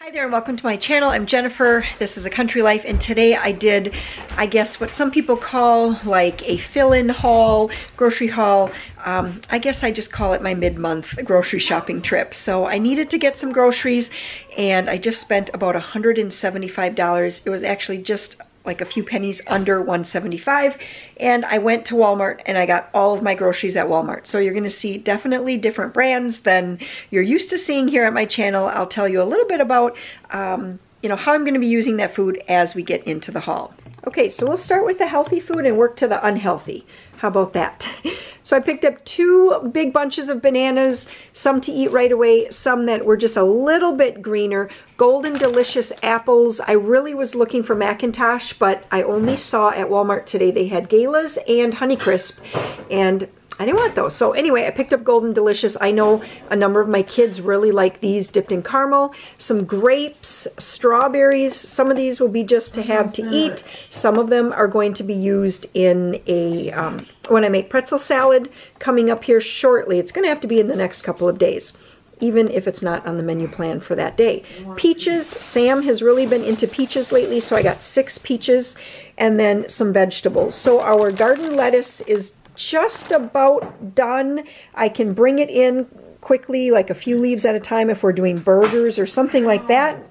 Hi there and welcome to my channel. I'm Jennifer. This is A Country Life, and today I did, I guess, what some people call like a fill-in haul, grocery haul. I guess I just call it my mid-month grocery shopping trip. So I needed to get some groceries and I just spent about $175. It was actually just like a few pennies under $175, and I went to Walmart and I got all of my groceries at Walmart. So you're going to see definitely different brands than you're used to seeing here at my channel. I'll tell you a little bit about you know, how I'm going to be using that food as we get into the haul. Okay, so we'll start with the healthy food and work to the unhealthy. How about that? So I picked up 2 big bunches of bananas, some to eat right away, some that were just a little bit greener. Golden Delicious apples. I really was looking for Macintosh, but I only saw at Walmart today they had Galas and Honeycrisp, and I didn't want those. So anyway, I picked up Golden Delicious. I know a number of my kids really like these dipped in caramel. Some grapes, strawberries. Some of these will be just to have to eat. Some of them are going to be used in a, when I make pretzel salad coming up here shortly. It's going to have to be in the next couple of days, even if it's not on the menu plan for that day. Peaches. Sam has really been into peaches lately, so I got 6 peaches, and then some vegetables. So our garden lettuce is just about done. I can bring it in quickly, like a few leaves at a time if we're doing burgers or something like that.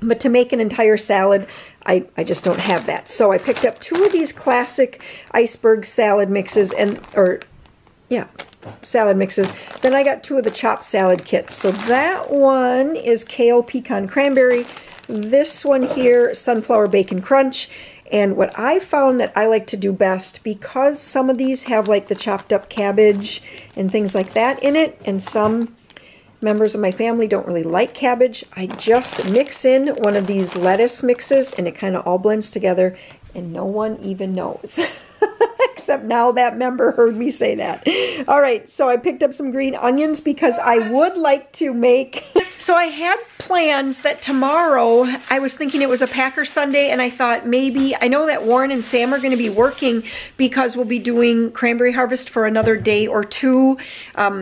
But to make an entire salad, I just don't have that. So I picked up 2 of these classic iceberg salad mixes, salad mixes. Then I got 2 of the chopped salad kits. So that one is kale, pecan, cranberry. This one here, sunflower bacon crunch. And what I found that I like to do best, because some of these have like the chopped up cabbage and things like that in it, and some members of my family don't really like cabbage, I just mix in one of these lettuce mixes and it kind of all blends together and no one even knows. Except now that member heard me say that. All right, so I picked up some green onions because I would like to make... So I had plans that tomorrow, I was thinking it was a Packer Sunday, and I thought maybe, I know that Warren and Sam are going to be working because we'll be doing cranberry harvest for another day or 2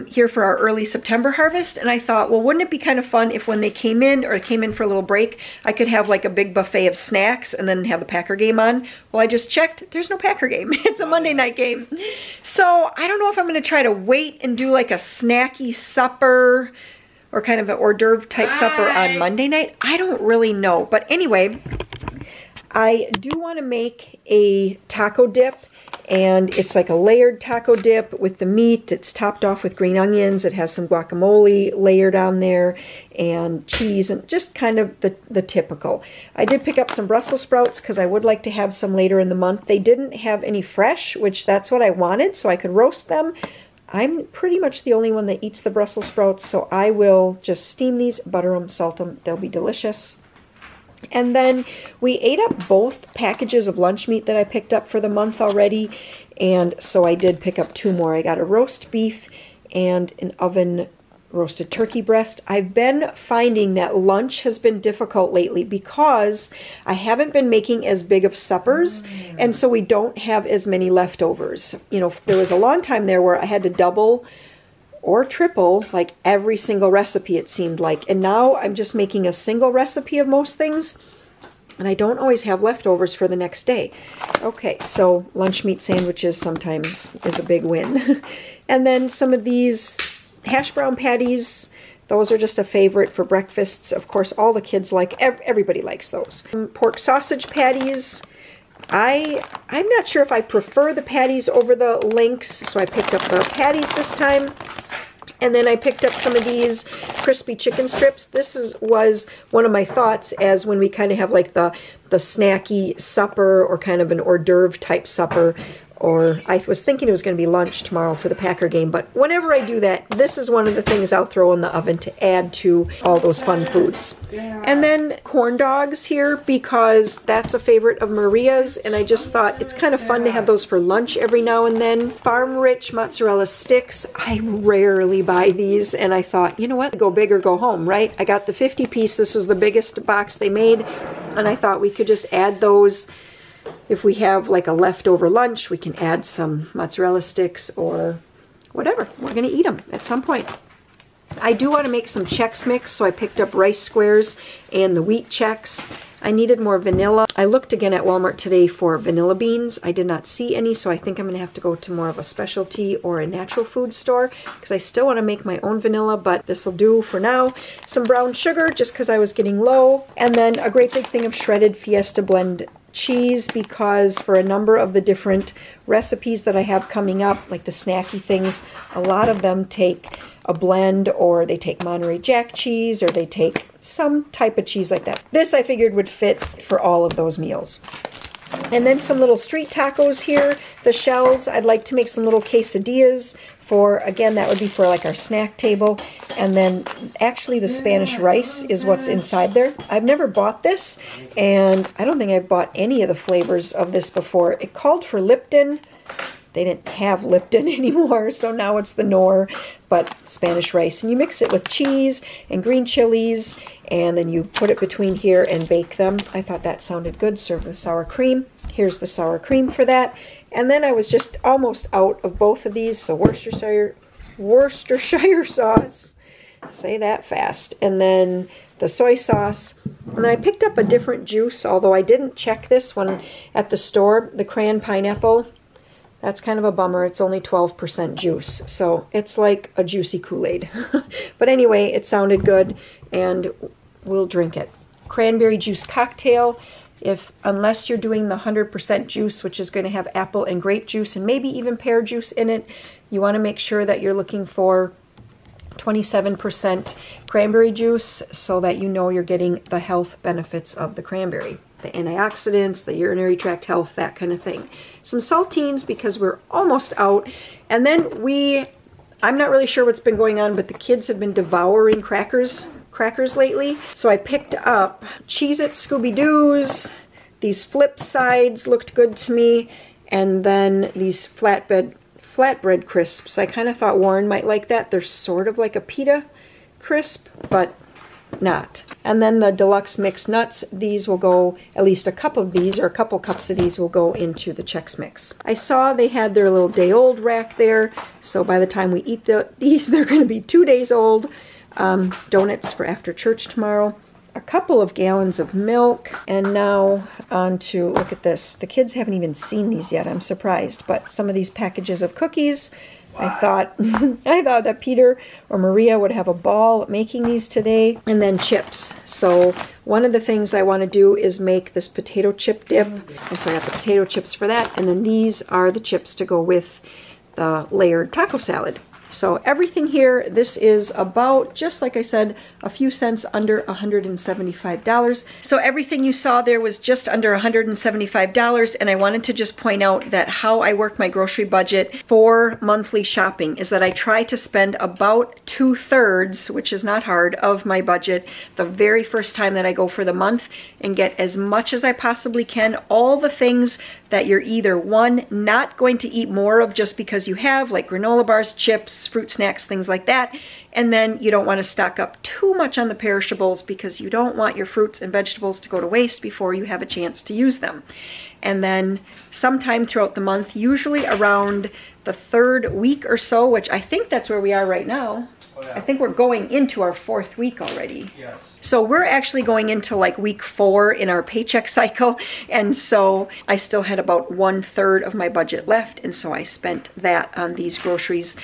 here for our early September harvest. And I thought, well, wouldn't it be kind of fun if when they came in, or came in for a little break, I could have like a big buffet of snacks and then have the Packer game on? Well, I just checked, there's no Packer game. It's a Monday night game. So I don't know if I'm going to try to wait and do like a snacky supper or kind of an hors d'oeuvre type supper on Monday night. I don't really know. But anyway, I do want to make a taco dip, and it's like a layered taco dip with the meat. It's topped off with green onions. It has some guacamole layered on there and cheese, and just kind of the typical. I did pick up some Brussels sprouts because I would like to have some later in the month. They didn't have any fresh, which that's what I wanted, so I could roast them. I'm pretty much the only one that eats the Brussels sprouts, so I will just steam these, butter them, salt them. They'll be delicious. And then we ate up both packages of lunch meat that I picked up for the month already, and so I did pick up 2 more. I got a roast beef and an oven roasted turkey breast. I've been finding that lunch has been difficult lately because I haven't been making as big of suppers, and so we don't have as many leftovers. You know, there was a long time there where I had to double or triple like every single recipe, it seemed like, and now I'm just making a single recipe of most things, and I don't always have leftovers for the next day. Okay, so lunch meat sandwiches sometimes is a big win. And then some of these hash brown patties, those are just a favorite for breakfasts. Of course, all the kids like, everybody likes those. Pork sausage patties. I'm not sure if I prefer the patties over the links, so I picked up the patties this time. And then I picked up some of these crispy chicken strips. This was one of my thoughts as when we kind of have like the snacky supper or kind of an hors d'oeuvre type supper. Or I was thinking it was going to be lunch tomorrow for the Packer game, but whenever I do that, this is one of the things I'll throw in the oven to add to all those fun foods. And then corn dogs here, because that's a favorite of Maria's, and I just thought it's kind of fun to have those for lunch every now and then. Farm Rich Mozzarella Sticks. I rarely buy these, and I thought, you know what, go big or go home, right? I got the 50 piece. This was the biggest box they made, and I thought we could just add those. If we have like a leftover lunch, we can add some mozzarella sticks or whatever. We're going to eat them at some point. I do want to make some Chex Mix, so I picked up rice squares and the wheat Chex. I needed more vanilla. I looked again at Walmart today for vanilla beans. I did not see any, so I think I'm going to have to go to more of a specialty or a natural food store because I still want to make my own vanilla, but this will do for now. Some brown sugar just because I was getting low. And then a great big thing of shredded Fiesta blend cheese, because for a number of the different recipes that I have coming up, like the snacky things, a lot of them take a blend, or they take Monterey Jack cheese, or they take some type of cheese like that. This I figured would fit for all of those meals. And then some little street tacos here. The shells, I'd like to make some little quesadillas for, again, that would be for like our snack table. And then actually the Spanish rice is what's inside there. I've never bought this, and I don't think I've bought any of the flavors of this before. It called for Lipton. They didn't have Lipton anymore, so now it's the Knorr, but Spanish rice. And you mix it with cheese and green chilies, and then you put it between here and bake them. I thought that sounded good, served with sour cream. Here's the sour cream for that. And then I was just almost out of both of these, so Worcestershire sauce, say that fast, and then the soy sauce. And then I picked up a different juice, although I didn't check this one at the store, the cran pineapple. That's kind of a bummer. It's only 12% juice, so it's like a juicy Kool-Aid. But anyway, it sounded good, and we'll drink it. Cranberry juice cocktail. Unless you're doing the 100% juice, which is going to have apple and grape juice and maybe even pear juice in it, you want to make sure that you're looking for 27% cranberry juice so that you know you're getting the health benefits of the cranberry. The antioxidants, the urinary tract health, that kind of thing. Some saltines because we're almost out. And then I'm not really sure what's been going on, but the kids have been devouring crackers lately. So I picked up Cheez-It Scooby-Doos. These flip sides looked good to me. And then these flatbread crisps. I kind of thought Warren might like that. They're sort of like a pita crisp, but not. And then the deluxe mixed nuts, these will go, at least a cup of these, or a couple cups of these will go into the Chex Mix. I saw they had their little day old rack there, so by the time we eat these, they're going to be 2 days old. Donuts for after church tomorrow. A couple of gallons of milk. And now on to, look at this. The kids haven't even seen these yet, I'm surprised, but some of these packages of cookies. I thought that Peter or Maria would have a ball making these today. And then chips. So one of the things I want to do is make this potato chip dip. And so I got the potato chips for that. And then these are the chips to go with the layered taco salad. So everything here, this is about, just like I said, a few cents under $175. So everything you saw there was just under $175, and I wanted to just point out that how I work my grocery budget for monthly shopping is that I try to spend about 2/3, which is not hard, of my budget the very first time that I go for the month, and get as much as I possibly can, all the things that you're either, one, not going to eat more of just because you have, like granola bars, chips, fruit snacks, things like that. And then you don't want to stock up too much on the perishables because you don't want your fruits and vegetables to go to waste before you have a chance to use them. And then sometime throughout the month, usually around the 3rd week or so, which I think that's where we are right now. Oh, yeah. I think we're going into our 4th week already. Yes. So we're actually going into like week 4 in our paycheck cycle. And so I still had about 1/3 of my budget left. And so I spent that on these groceries.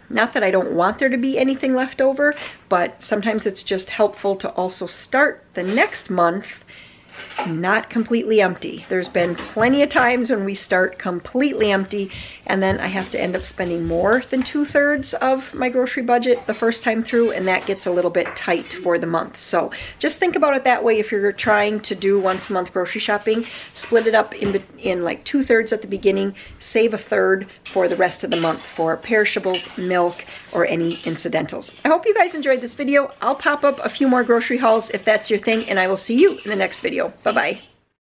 Not that I don't want there to be anything left over, but sometimes it's just helpful to also start the next month not completely empty. There's been plenty of times when we start completely empty, and then I have to end up spending more than 2/3 of my grocery budget the first time through, and that gets a little bit tight for the month. So just think about it that way. If you're trying to do once a month grocery shopping, split it up in like 2/3 at the beginning, save 1/3 for the rest of the month for perishables, milk, or any incidentals. I hope you guys enjoyed this video. I'll pop up a few more grocery hauls if that's your thing, and I will see you in the next video. Bye-bye.